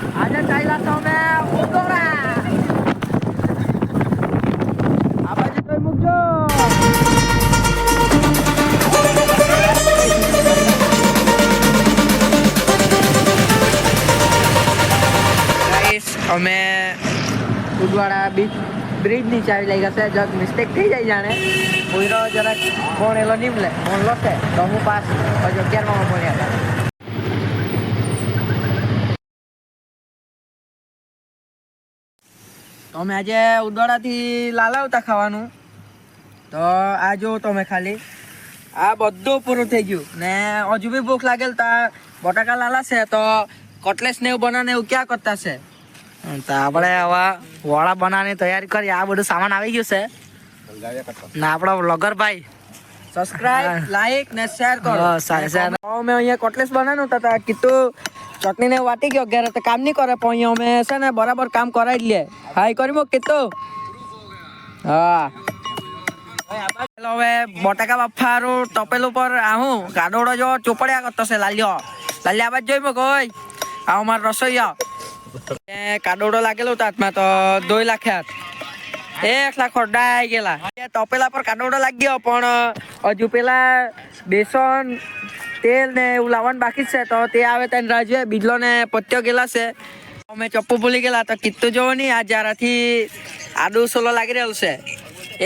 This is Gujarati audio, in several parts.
આજે ચાલ્યા છો અમે ઉદોરા. આ બાજુ જોઈ મૂકજો. અમે ઉદવાડા બ્રિજ નીચે આવી લઈ ગયા છે. મિસ્ટેક થઈ જાય જાણે કોઈનો જરાક ફોન એલો નીમલે ફોન લોસે તો હું પાસ 11માં ભણ્યા હતા. તો અમે આજે ઉદવાડાથી લાલા આવતા ખાવાનું. તો આ જો તમે ખાલી આ બધું પૂરું થઈ ગયું ને હજુ બી ભૂખ લાગેલ તો બટાકા લાલા છે તો કટલેસ ને એવું બનાવે એવું ક્યાં કરતા છે. તો આપણે હવે વડા બનાવવાની તૈયારી કરીએ. આ બધું સામાન આવી ગયું છે ને આપણો વ્લોગર ભાઈ સબસ્ક્રાઇબ લાઈક ને શેર કરો. અમે અહીંયા કટલેસ બનાવવાનું હતા કીધું ચટણી ને વાટી ગયો ઘરે તો કામ નહીં કરે પણ અહીંયા અમે છે ને બરાબર કામ કરાવી લે. હાઈ કરી મૂક કીધું. હા હવે બટાકા બાફારું તપેલું પર આવું ગાડોડો જો ચોપડ્યા કરતો છે. લાલ્યો લાલ્યા બાદ જોઈ મૂક હોય આવો મારો રસોઈયા કાડોડો લાગેલો હતો હાથમાં તો 2 લાખ્યા 1 લાખ ખોડાઈ ગયેલા. તપેલા પર કાડોડો લાગી ગયો પણ હજુ પેલા બેસન તેલ ને એવું લાવવાનું બાકી છે તો તે આવે તેને રાજ્ય બીજલો ને પત્યો ગયેલા છે. અમે ચપ્પુ ભૂલી ગયેલા તો કીધું જોવો નહીં આ જ્યારથી આડું સોલો લાગી રહેલું છે.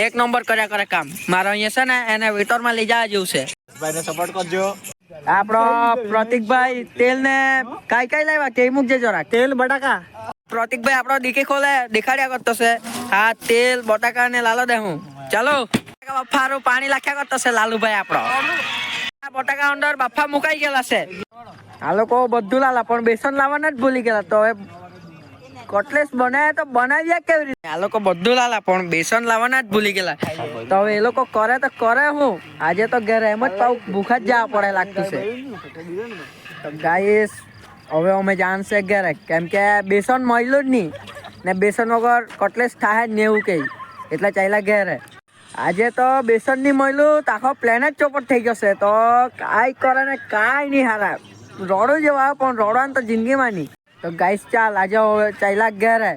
1 નંબર કર્યા કરે કામ. મારો અહીંયા છે ને એને વેટરમાં લઈ જવા જેવું છે. ભાઈને સપોર્ટ કરજો. આપણો પ્રતિકભાઈ તેલ ને કઈ લાવ્યા કે મૂકજે જરા. તેલ બટાકા પ્રતિકભાઈ આપણો ડીકી ખોલે દેખાડ્યા કરતો છે. હા તેલ બટાકા ને લાલો દે હું ચાલો બફારું પાણી લાખ્યા કરતો છે લાલુભાઈ આપણો. બટાકા અંદર બફા મુકાઈ ગયેલા છે. આ લોકો બધું લાલા પણ બેસન લાવવાના જ ભૂલી ગયેલા. તો હવે કટલેસ બનાવ્યા તો બનાવ્યા કેવી રીતે. આ લોકો બધું લાલા પણ બેસન લાવવાના જ ભૂલી ગયેલા. તો હવે એ લોકો કરે તો કરે હું આજે તો ઘરે એમ જ પાઉં ભૂખા જ જવા પડે લાગતું છે. તો ગાઈસ હવે અમે જાણશે ઘરે કેમ કે બેસન મળ્યું જ નહીં ને બેસન વગર કટલેસ થાય જ ને એવું કહી એટલે ચાલ્યા ઘરે. આજે તો બેસન નહીં મળ્યું તો આખો પ્લેન જ ચોપટ થઈ ગયો છે. તો કાંઈ કરે ને કાંઈ નહીં હારા રોડું જેવા પણ રોડવાનું તો જિંદગીમાં નહીં. તો ગાઈસ ચાલ આજે હવે ચાલ્યા ઘરે.